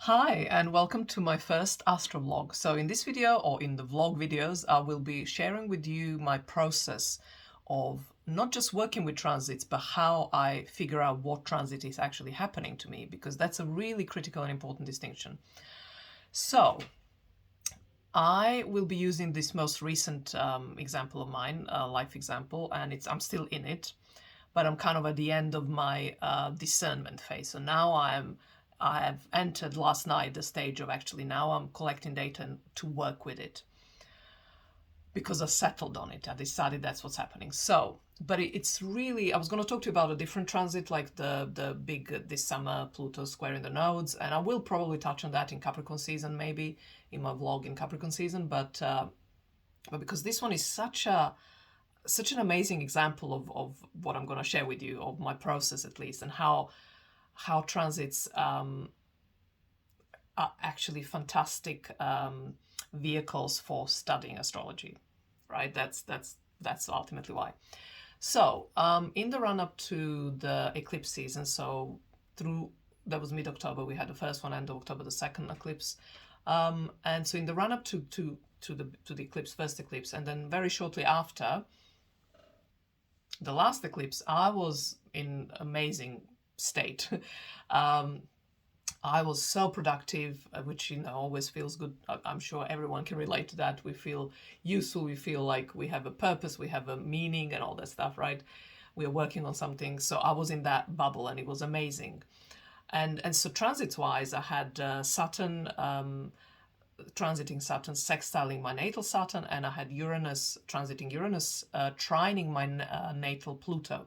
Hi, and welcome to my first Astro vlog. So in this video, or in the vlog videos, I will be sharing with you my process of not just working with transits, but how I figure out what transit is actually happening to me, because that's a really critical and important distinction. So I will be using this most recent example of mine, life example, and I'm still in it, but I'm kind of at the end of my discernment phase. So now I have entered last night the stage of actually now I'm collecting data to work with it because I settled on it. I decided that's what's happening. So, but it's really, I was going to talk to you about a different transit, like the big this summer Pluto squaring the nodes, and I will probably touch on that in Capricorn season, maybe in my vlog in Capricorn season, but because this one is such an amazing example of what I'm going to share with you, of my process at least, and how transits are actually fantastic vehicles for studying astrology, right? That's ultimately why. So in the run-up to the eclipse season, so that was mid-October, we had the first one, end of October the second eclipse, and so in the run-up to the eclipse, first eclipse, and then very shortly after the last eclipse, I was in amazing state. I was so productive, which always feels good. I'm sure everyone can relate to that. We feel useful. We feel like we have a purpose. We have a meaning, and all that stuff, right? We are working on something. So I was in that bubble, and it was amazing. And so transits wise, I had Saturn transiting Saturn, sextiling my natal Saturn, and I had Uranus transiting Uranus, trining my natal Pluto.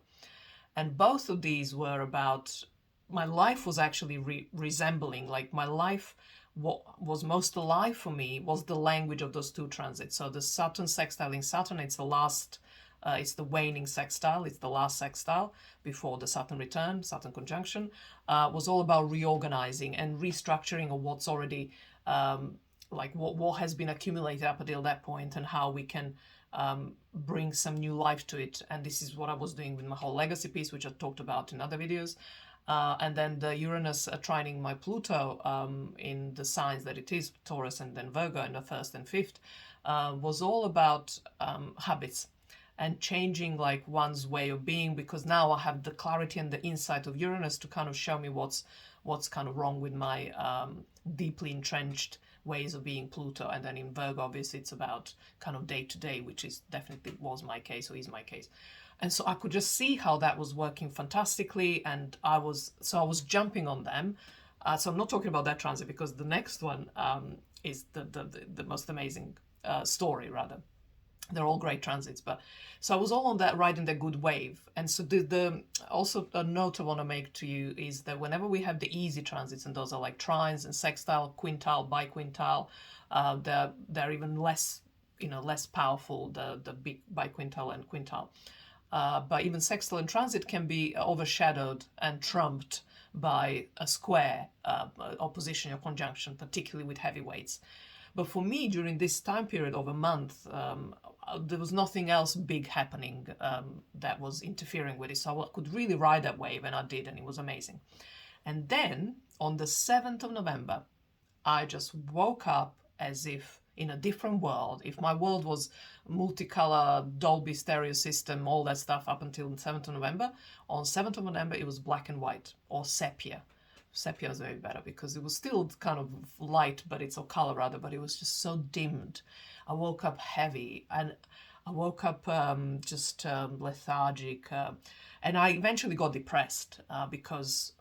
And both of these were about, my life was actually resembling, like my life, what was most alive for me was the language of those two transits. So the Saturn sextiling Saturn, it's the last, it's the waning sextile, it's the last sextile before the Saturn return, Saturn conjunction, was all about reorganizing and restructuring of what's already, like what has been accumulated up until that point, and how we can bring some new life to it. And this is what I was doing with my whole legacy piece, which I talked about in other videos. And then the Uranus trining my Pluto in the signs that it is, Taurus and then Virgo in the first and fifth, was all about habits and changing like one's way of being, because now I have the clarity and the insight of Uranus to kind of show me what's kind of wrong with my deeply entrenched ways of being, Pluto. And then in Virgo, obviously, it's about kind of day to day, which is definitely was my case, or is my case. And so I could just see how that was working fantastically, and I was jumping on them. So I'm not talking about that transit, because the next one is the most amazing story, rather. They're all great transits, but so I was all on that, riding the good wave. And so the also a note I want to make to you is that whenever we have the easy transits, and those are like trines and sextile, quintile, biquintile, they're even less less powerful, the big biquintile and quintile. But even sextile and transit can be overshadowed and trumped by a square, opposition or conjunction, particularly with heavyweights. But for me, during this time period of a month, there was nothing else big happening that was interfering with it. So I could really ride that wave, and I did, and it was amazing. And then on the 7th of November, I just woke up as if in a different world. If my world was multicolor, Dolby stereo system, all that stuff up until the 7th of November, on 7th of November it was black and white, or sepia. Sepia is very better because it was still kind of light, but it's a color rather, but it was just so dimmed. I woke up heavy, and I woke up just lethargic, and I eventually got depressed because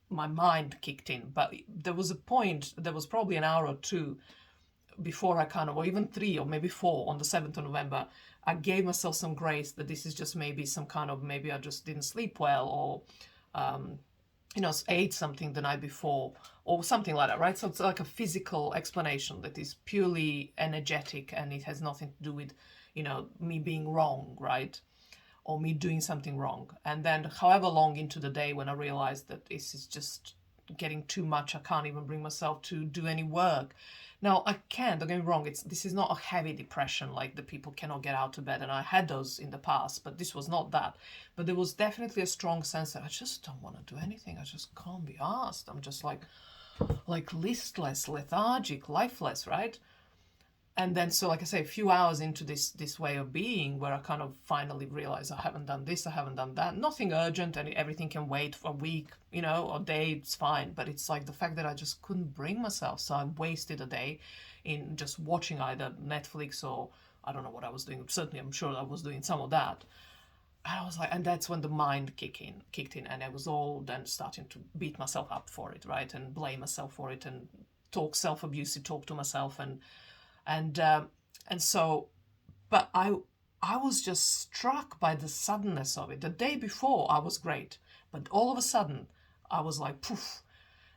my mind kicked in. But there was a point, there was probably an hour or two before I kind of, or even 3 or maybe 4, on the 7th of November, I gave myself some grace that this is just maybe some kind of, maybe I just didn't sleep well, or ate something the night before, or something like that, right? So it's like a physical explanation that is purely energetic, and it has nothing to do with, me being wrong, right? Or me doing something wrong. And then however long into the day, when I realized that this is just getting too much, I can't even bring myself to do any work. Now, I can, don't get me wrong, this is not a heavy depression like the people cannot get out of bed, and I had those in the past, but this was not that. But there was definitely a strong sense that I just don't want to do anything. I just can't be asked. I'm just like, like listless, lethargic, lifeless, right? And then, so like I say, a few hours into this way of being, where I kind of finally realized I haven't done this, I haven't done that, nothing urgent, and everything can wait for a week, or a day, it's fine. But it's like the fact that I just couldn't bring myself, so I wasted a day in just watching either Netflix or I don't know what I was doing. Certainly, I'm sure I was doing some of that. And I was like, and that's when the mind kicked in, and I was all then starting to beat myself up for it, right, and blame myself for it, and talk self-abusive talk to myself, and and so, but I was just struck by the suddenness of it. The day before I was great, but all of a sudden I was like poof.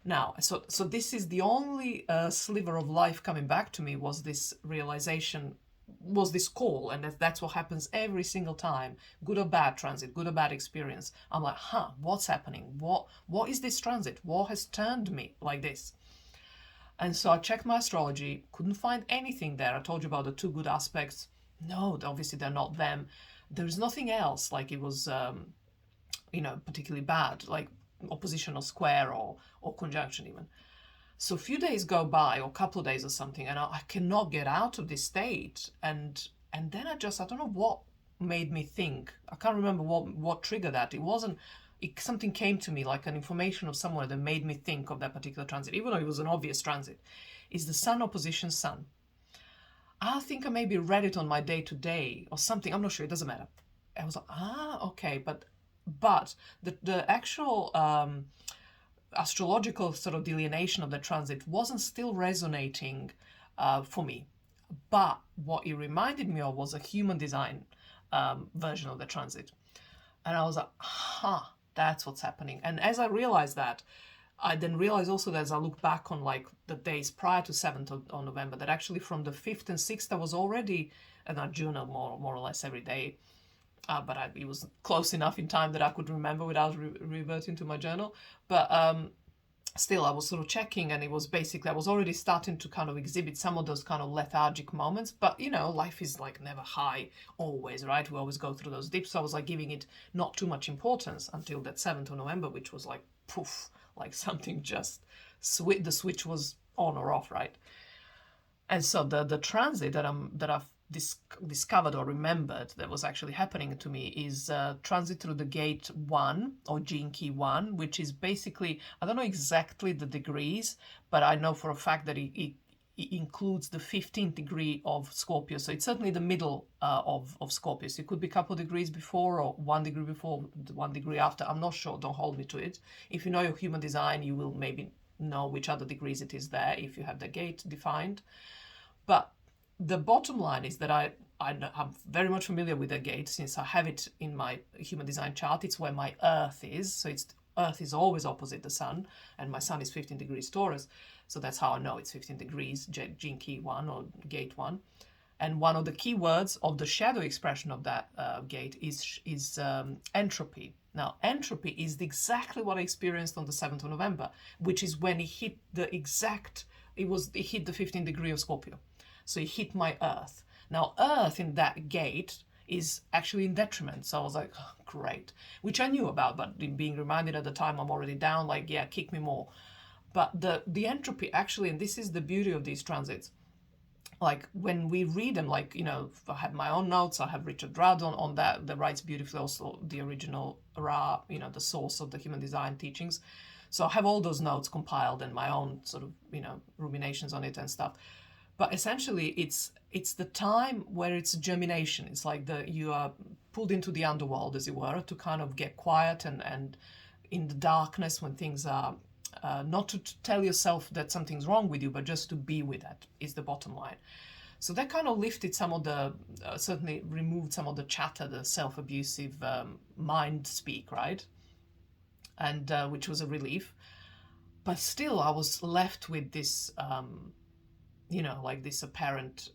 Now, so this is the only sliver of life coming back to me, was this realization, was this call, and that's what happens every single time, good or bad transit, good or bad experience. I'm like, what's happening? What is this transit? What has turned me like this? And so I checked my astrology, couldn't find anything there. I told you about the two good aspects. No, obviously they're not them. There's nothing else like it was, particularly bad, like opposition or square or conjunction even. So a few days go by, or a couple of days or something, and I cannot get out of this state. And then I don't know what made me think. I can't remember what triggered that. It wasn't. Something came to me like an information of somewhere that made me think of that particular transit, even though it was an obvious transit. Is the Sun opposition Sun. I think I maybe read it on my day to day or something. I'm not sure. It doesn't matter. I was like, okay, but the actual astrological sort of delineation of the transit wasn't still resonating for me. But what it reminded me of was a human design version of the transit. And I was like, that's what's happening. And as I realized that, I then realized also that as I look back on like the days prior to 7th of November, that actually from the 5th and 6th, I was already, and I journal more or less every day, but it was close enough in time that I could remember without reverting to my journal. But still, I was sort of checking, and it was basically, I was already starting to kind of exhibit some of those kind of lethargic moments. But, life is like never high always, right? We always go through those dips. So I was like giving it not too much importance until that 7th of November, which was like, poof, like something just, the switch was on or off, right? And so the transit that I've discovered or remembered that was actually happening to me is transit through the gate 1 or gene key 1, which is basically, I don't know exactly the degrees, but I know for a fact that it includes the 15th degree of Scorpio. So it's certainly the middle of Scorpio. So it could be a couple of degrees before, or 1 degree before, 1 degree after. I'm not sure. Don't hold me to it. If you know your human design, you will maybe know which other degrees it is there if you have the gate defined. But the bottom line is that I'm very much familiar with the gate, since I have it in my human design chart. It's where my Earth is. So Earth is always opposite the Sun, and my Sun is 15 degrees Taurus. So that's how I know it's 15 degrees, gene key 1 or gate 1. And one of the key words of the shadow expression of that gate is entropy. Now, entropy is exactly what I experienced on the 7th of November, which is when it hit it hit the 15th degree of Scorpio. So it hit my Earth. Now, Earth in that gate is actually in detriment. So I was like, great, which I knew about, but being reminded at the time, I'm already down, like, yeah, kick me more. But the entropy actually, and this is the beauty of these transits, like when we read them, like, I have my own notes. I have Richard Rudd on that writes beautifully, also the original Ra, the source of the human design teachings. So I have all those notes compiled and my own sort of, ruminations on it and stuff. But essentially, it's the time where it's germination. It's like you are pulled into the underworld, as it were, to kind of get quiet and in the darkness when things are, not to tell yourself that something's wrong with you, but just to be with that is the bottom line. So that kind of lifted some of the, certainly removed some of the chatter, the self-abusive mind speak, right? And which was a relief. But still, I was left with this, like this apparent,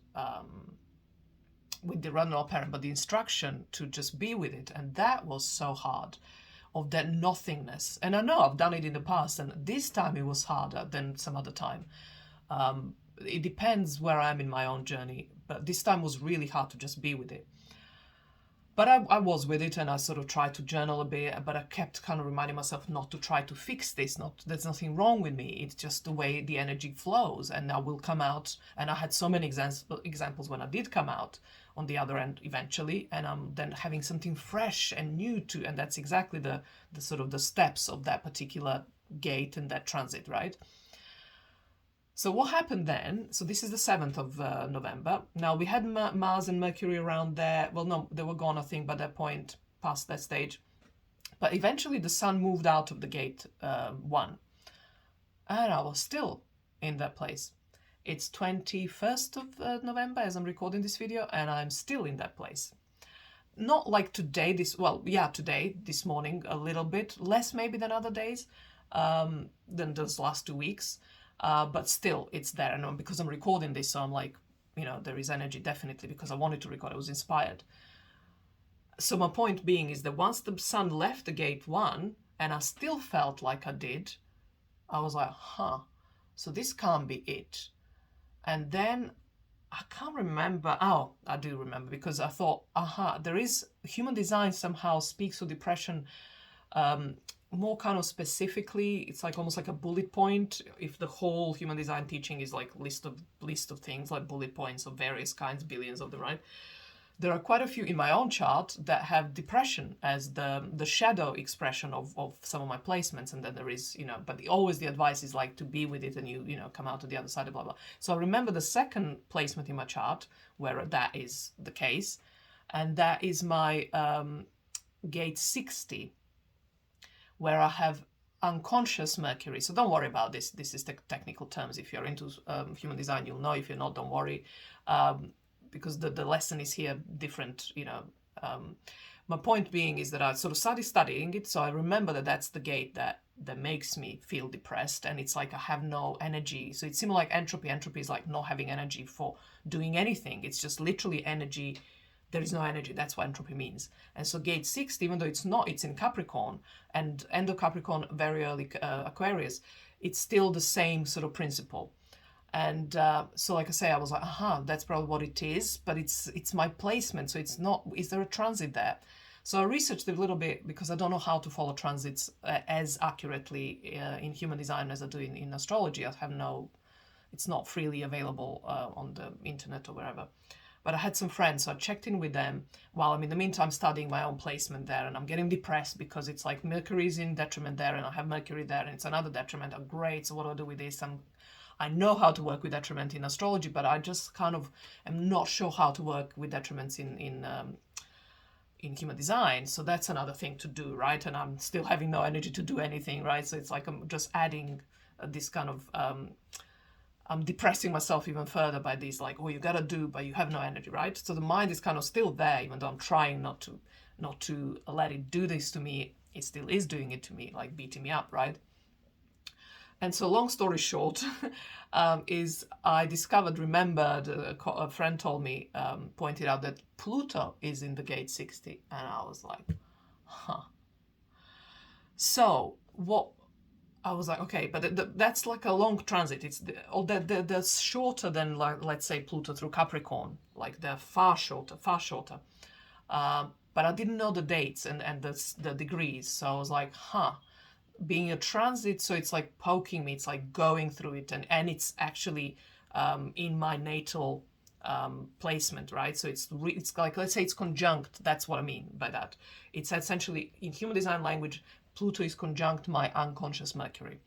with the not apparent, but the instruction to just be with it. And that was so hard, of that nothingness. And I know I've done it in the past, and this time it was harder than some other time. It depends where I am in my own journey, but this time was really hard to just be with it. But I was with it, and I sort of tried to journal a bit, but I kept kind of reminding myself not to try to fix this. There's nothing wrong with me. It's just the way the energy flows, and I will come out. And I had so many examples when I did come out on the other end eventually, and I'm then having something fresh and new to, and that's exactly the sort of the steps of that particular gate and that transit, right? So what happened then? So this is the 7th of November. Now we had Mars and Mercury around there. Well, no, they were gone, I think, by that point, past that stage. But eventually the Sun moved out of the gate 1. And I was still in that place. It's 21st of November as I'm recording this video, and I'm still in that place. Not like today, today, this morning, a little bit, less maybe than other days, than those last 2 weeks. But still, it's there. And because I'm recording this, so I'm like, there is energy definitely because I wanted to record. I was inspired. So my point being is that once the Sun left the gate 1, and I still felt like I did, I was like, so this can't be it. And then I can't remember. Oh, I do remember, because I thought, there is human design somehow speaks to depression more kind of specifically. It's like almost like a bullet point. If the whole human design teaching is like list of things, like bullet points of various kinds, billions of them, right? There are quite a few in my own chart that have depression as the shadow expression of some of my placements. And then there is, but always the advice is like to be with it and you come out to the other side, blah, blah. So I remember the second placement in my chart where that is the case. And that is my gate 60, where I have unconscious Mercury. So don't worry about this. This is the technical terms. If you're into human design, you'll know. If you're not, don't worry. Because the lesson is here different, My point being is that I sort of started studying it. So I remember that that's the gate that makes me feel depressed. And it's like I have no energy. So it's similar like entropy. Entropy is like not having energy for doing anything. It's just literally energy. There is no energy. That's what entropy means. And so gate 60, even though it's not, it's in Capricorn and end of Capricorn, very early Aquarius, it's still the same sort of principle. And so like I say, I was like, that's probably what it is, but it's my placement. So it's not, is there a transit there? So I researched it a little bit because I don't know how to follow transits as accurately in human design as I do in astrology. It's not freely available on the internet or wherever. But I had some friends, so I checked in with them while I'm in the meantime studying my own placement there, and I'm getting depressed because it's like Mercury's in detriment there, and I have Mercury there, and it's another detriment. Oh, great, so what do I do with this? I know how to work with detriment in astrology, but I just kind of am not sure how to work with detriments in human design. So that's another thing to do, right? And I'm still having no energy to do anything, right? So it's like I'm just adding this kind of... I'm depressing myself even further by these like, you gotta do, but you have no energy, right? So the mind is kind of still there, even though I'm trying not to let it do this to me. It still is doing it to me, like beating me up, right? And so long story short, is I remembered, a friend told me, pointed out that Pluto is in the gate 60. And I was like, So what... I was like, okay, but that's like a long transit. It's they're shorter than, like, let's say Pluto through Capricorn. Like they're far shorter. But I didn't know the dates and the degrees. So I was like, being a transit, so it's like poking me. It's like going through it, and it's actually in my natal placement, right? So it's like, let's say it's conjunct. That's what I mean by that. It's essentially, in human design language, Pluto is conjunct my unconscious Mercury.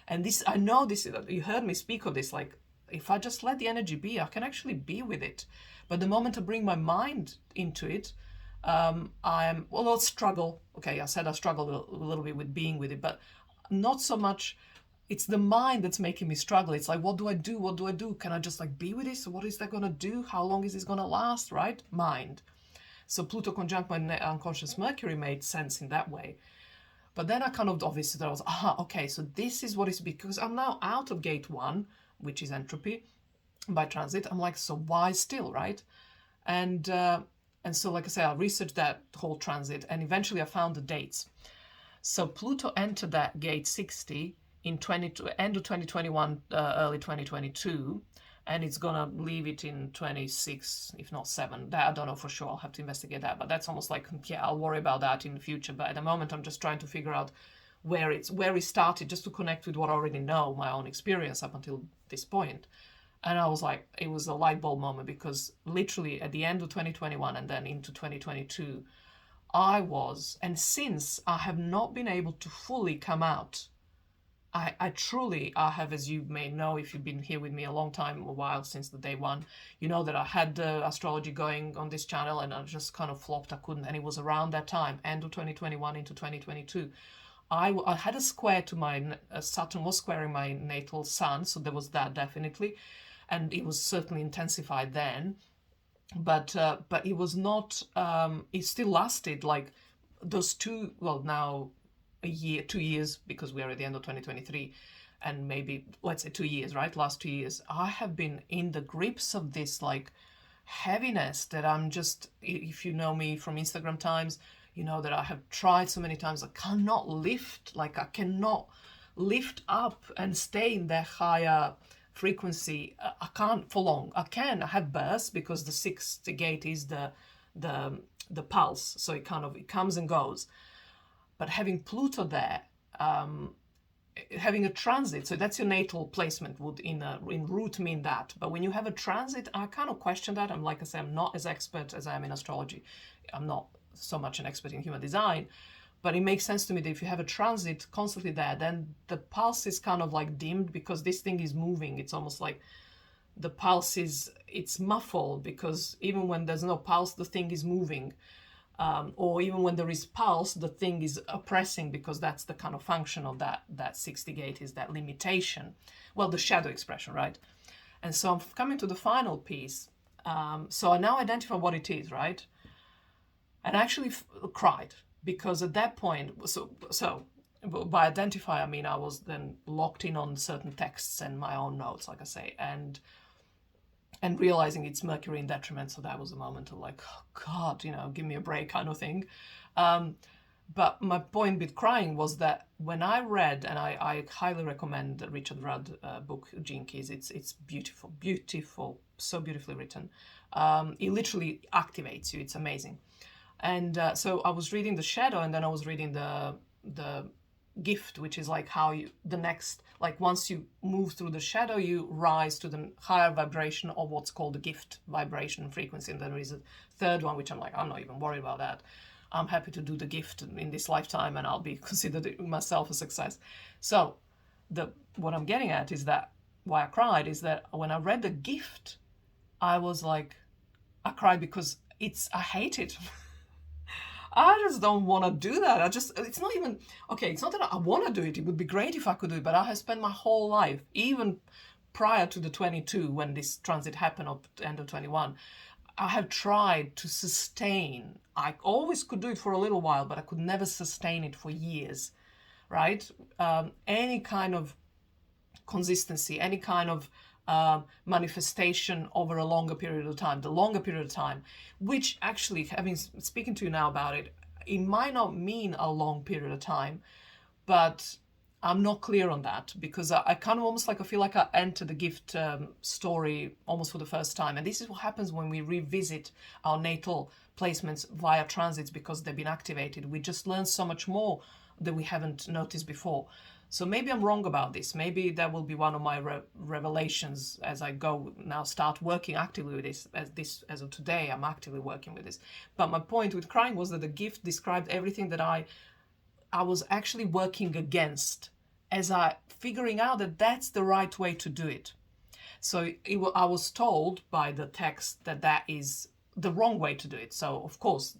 And this, I know this, you heard me speak of this, like if I just let the energy be, I can actually be with it. But the moment I bring my mind into it, I'll struggle. Okay, I said I struggle a little bit with being with it, but not so much. It's the mind that's making me struggle. It's like, what do I do? What do I do? Can I just like be with this? What is that going to do? How long is this going to last, right? Mind. So Pluto conjunct my unconscious Mercury made sense in that way. But then I kind of, obviously, I was, okay, so this is what it's because I'm now out of gate 1, which is entropy, by transit. I'm like, so why still, right? And so, like I said, I researched that whole transit, and eventually I found the dates. So Pluto entered that gate 60 in end of 2021, early 2022, and it's gonna leave it in 26, if not 7. That I don't know for sure. I'll have to investigate that. But that's almost like, yeah, I'll worry about that in the future. But at the moment, I'm just trying to figure out where it started, just to connect with what I already know, my own experience up until this point. And I was like, it was a light bulb moment, because literally at the end of 2021 and then into 2022, and since I have not been able to fully come out. I truly, I have, as you may know, if you've been here with me a long time, a while, since the day one, you know that I had astrology going on this channel, and I just kind of flopped. I couldn't, and it was around that time, end of 2021 into 2022. I had a square to my, Saturn was squaring my natal sun, so there was that definitely, and it was certainly intensified then, but it was not, it still lasted like those two, well, now a year, 2 years, because we are at the end of 2023, and maybe let's say 2 years, right? Last 2 years, I have been in the grips of this like heaviness that I'm just, if you know me from Instagram times, you know that I have tried so many times. I cannot lift, like I cannot lift up and stay in that higher frequency. I can't for long. I have bursts, because the sixth gate is the pulse, so it comes and goes. But having Pluto there, having a transit, so that's your natal placement, would in root mean that. But when you have a transit, I kind of question that. I'm, like I say, I'm not as expert as I am in astrology. I'm not so much an expert in human design, but it makes sense to me that if you have a transit constantly there, then the pulse is kind of like dimmed, because this thing is moving. It's almost like the pulse it's muffled, because even when there's no pulse, the thing is moving. Or even when there is pulse, the thing is oppressing, because that's the kind of function of that 60 gate, is that limitation. Well, the shadow expression, right? And so I'm coming to the final piece. So I now identify what it is, right? And I actually cried, because at that point, so by identify, I mean I was then locked in on certain texts and my own notes, like I say, and realizing it's Mercury in detriment. So that was a moment of like, oh God, give me a break kind of thing. But my point with crying was that when I read, and I highly recommend the Richard Rudd book, Gene Keys. It's beautiful, beautiful, so beautifully written. It literally activates you. It's amazing. And so I was reading the shadow, and then I was reading the gift, which is like how the next, like once you move through the shadow, you rise to the higher vibration of what's called the gift vibration frequency. And then there is a third one, which I'm like, I'm not even worried about that. I'm happy to do the gift in this lifetime, and I'll be considered myself a success. So what I'm getting at is that why I cried is that when I read the gift, I was like, I cried because I hate it. I just don't want to do that. It's not even, okay, it's not that I want to do it. It would be great if I could do it, but I have spent my whole life, even prior to the 22, when this transit happened up to the end of 21, I have tried to sustain. I always could do it for a little while, but I could never sustain it for years, right? Any kind of consistency, any kind of manifestation over a longer period of time, the longer period of time, which actually, speaking to you now about it, it might not mean a long period of time, but I'm not clear on that, because I kind of almost like, I feel like I enter the gift story almost for the first time. And this is what happens when we revisit our natal placements via transits, because they've been activated. We just learn so much more that we haven't noticed before. So maybe I'm wrong about this. Maybe that will be one of my revelations as I go now, start working actively with this. As of today, I'm actively working with this. But my point with crying was that the gift described everything that I was actually working against, as I figuring out that that's the right way to do it. So I was told by the text that is the wrong way to do it. So of course,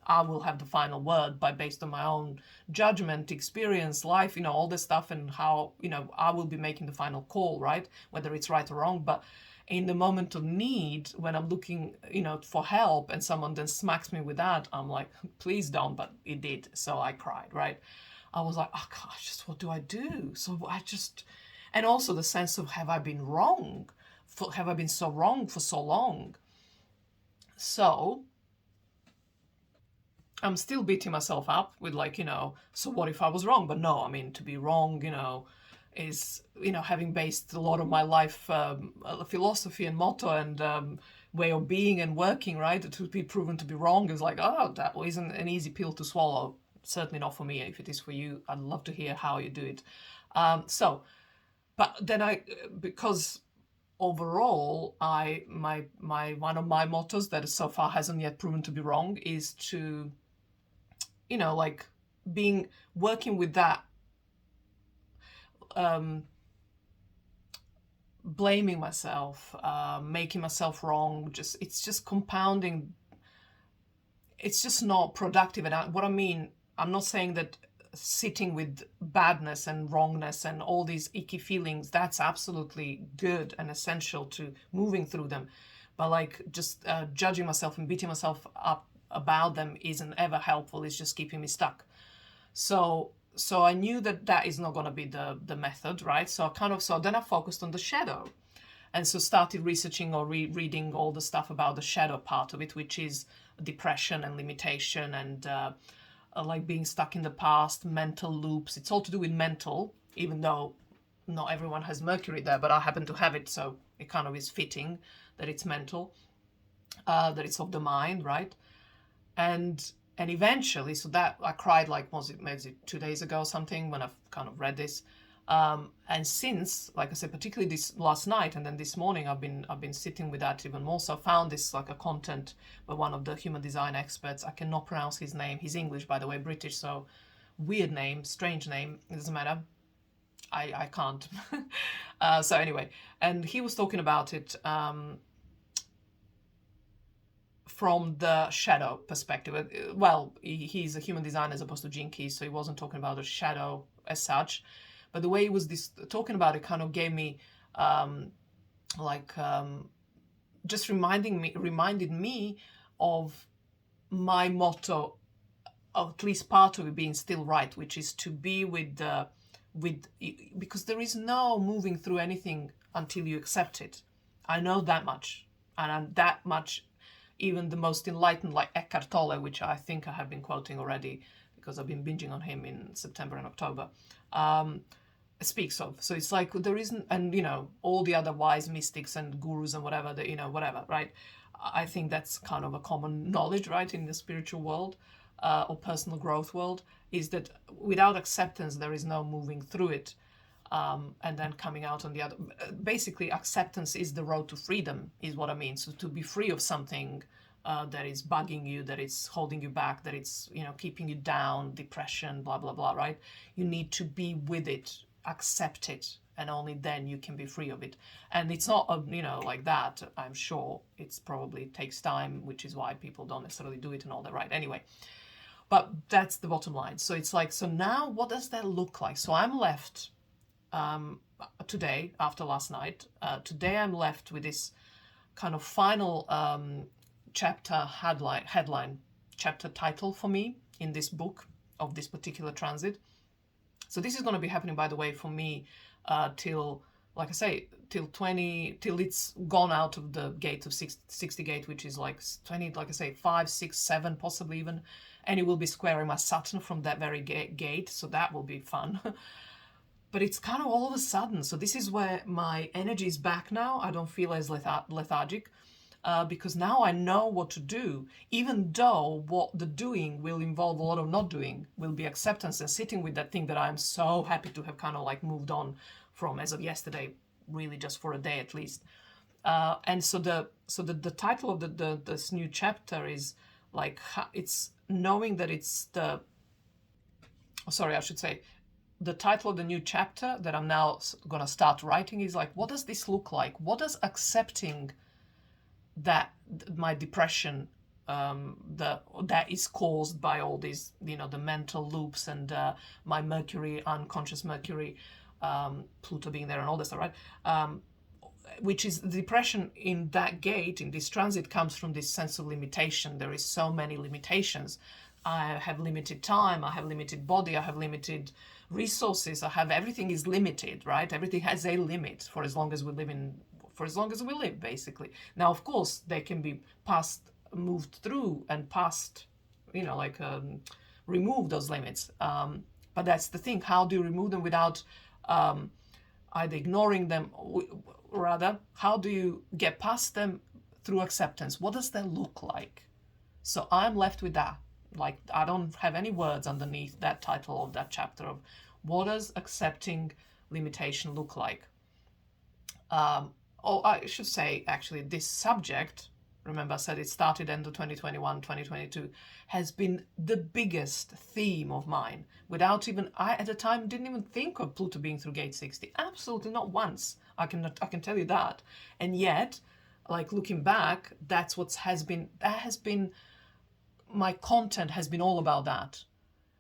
I will have the final word based on my own judgment, experience, life, all this stuff, and how, I will be making the final call, right? Whether it's right or wrong. But in the moment of need, when I'm looking, for help, and someone then smacks me with that, I'm like, please don't. But it did. So I cried, right? I was like, oh gosh, just what do I do? So and also the sense of, have I been wrong? Have I been so wrong for so long? So I'm still beating myself up with like, so what if I was wrong? But no, to be wrong, is, having based a lot of my life philosophy and motto and way of being and working, right, to be proven to be wrong is like, oh, that isn't an easy pill to swallow. Certainly not for me. If it is for you, I'd love to hear how you do it. But then because overall, my one of my mottos that so far hasn't yet proven to be wrong is to, like working with that, blaming myself, making myself wrong. It's just compounding. It's just not productive. And what I mean, I'm not saying that sitting with badness and wrongness and all these icky feelings, that's absolutely good and essential to moving through them. But like just judging myself and beating myself up about them isn't ever helpful. It's just keeping me stuck. So I knew that is not going to be the method, right? So then I focused on the shadow, and so started researching or reading all the stuff about the shadow part of it, which is depression and limitation and like being stuck in the past, mental loops. It's all to do with mental, even though not everyone has Mercury there, but I happen to have it, so it kind of is fitting that it's mental, that it's of the mind, right? And eventually, so that I cried like, was it maybe 2 days ago or something when I've kind of read this. And since, like I said, particularly this last night and then this morning, I've been sitting with that even more. So I found this like a content by one of the human design experts. I cannot pronounce his name. He's English, by the way, British. So weird name, strange name. It doesn't matter. I can't. So anyway, and he was talking about it from the shadow perspective. Well, he's a human designer as opposed to Gene Keys, so he wasn't talking about a shadow as such. But the way he was talking about it kind of gave me just reminded me of my motto, at least part of it being still right, which is to be because there is no moving through anything until you accept it. I know that much, and that much even the most enlightened, like Eckhart Tolle, which I think I have been quoting already because I've been binging on him in September and October, speaks of. So it's like there isn't, and all the other wise mystics and gurus and whatever, whatever, right? I think that's kind of a common knowledge, right, in the spiritual world or personal growth world, is that without acceptance, there is no moving through it. And then coming out on the other. Basically, acceptance is the road to freedom, is what I mean. So to be free of something that is bugging you, that is holding you back, that it's keeping you down, depression, blah blah blah, right? You need to be with it, accept it, and only then you can be free of it. And it's not like that. I'm sure it's probably takes time, which is why people don't necessarily do it and all that, right? Anyway. But that's the bottom line. So it's like, so now what does that look like? So I'm left today, after last night, today I'm left with this kind of final chapter headline, chapter title for me in this book of this particular transit. So this is going to be happening, by the way, for me till, like I say, till it's gone out of the gate of 60 gate, which is like 20, like I say, 5, 6, 7, possibly even, and it will be squaring my Saturn from that very gate, so that will be fun. But it's kind of all of a sudden. So this is where my energy is back now. I don't feel as lethargic because now I know what to do, even though what the doing will involve a lot of not doing, will be acceptance and sitting with that thing that I'm so happy to have kind of like moved on from as of yesterday, really just for a day at least. And so the title of this new chapter is like, it's knowing that it's the title of the new chapter that I'm now going to start writing is like, what does this look like? What does accepting that my depression that is caused by all these, the mental loops and my Mercury, unconscious Mercury, Pluto being there and all this stuff, right? Which is the depression in that gate, in this transit, comes from this sense of limitation. There is so many limitations. I have limited time, I have limited body, I have limited resources, everything is limited, right? Everything has a limit for as long as we live, basically. Now, of course, they can be moved through and remove those limits. But that's the thing. How do you remove them without either ignoring them, or rather, how do you get past them through acceptance? What does that look like? So I'm left with that. Like, I don't have any words underneath that title of that chapter of what does accepting limitation look like? Or I should say, actually, this subject, remember I said it started end of 2021, 2022, has been the biggest theme of mine. Without even, I at the time didn't even think of Pluto being through gate 60. Absolutely not once. I can tell you that. And yet, like looking back, that has been my content has been all about that.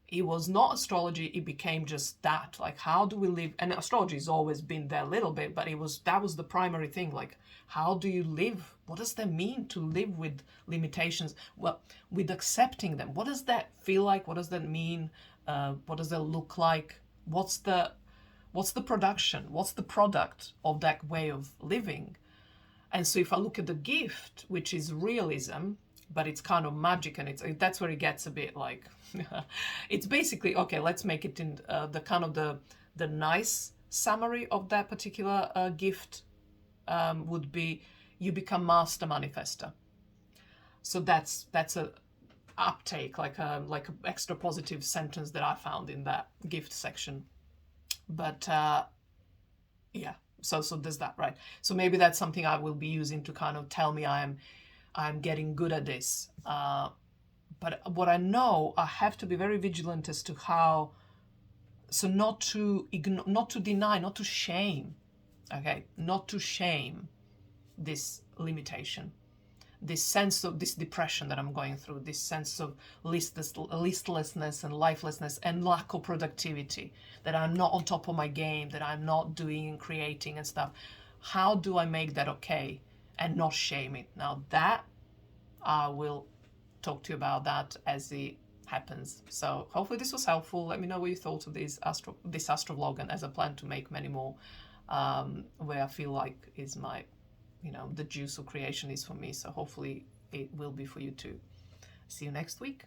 It was not astrology, it became just that. Like, how do we live? And astrology has always been there a little bit, but that was the primary thing. Like, how do you live? What does that mean to live with limitations? Well, with accepting them. What does that feel like? What does that mean? What does that look like? What's the production? What's the product of that way of living? And so if I look at the gift, which is realism, but it's kind of magic, and that's where it gets a bit like, it's basically, okay, let's make it in the kind of the nice summary of that particular gift would be you become master manifester. So that's a uptake, like a extra positive sentence that I found in that gift section. But yeah, so there's that, right? So maybe that's something I will be using to kind of tell me I'm getting good at this. But what I know, I have to be very vigilant as to how, so not to ignore, not to deny, not to shame, okay, not to shame this limitation, this sense of this depression that I'm going through, this sense of listlessness and lifelessness and lack of productivity, that I'm not on top of my game, that I'm not doing and creating and stuff. How do I make that okay and not shame it? Now that I will talk to you about that as it happens. So hopefully this was helpful. Let me know what you thought of this astro vlog, and as I plan to make many more where I feel like is my, the juice of creation is for me. So hopefully it will be for you too. See you next week.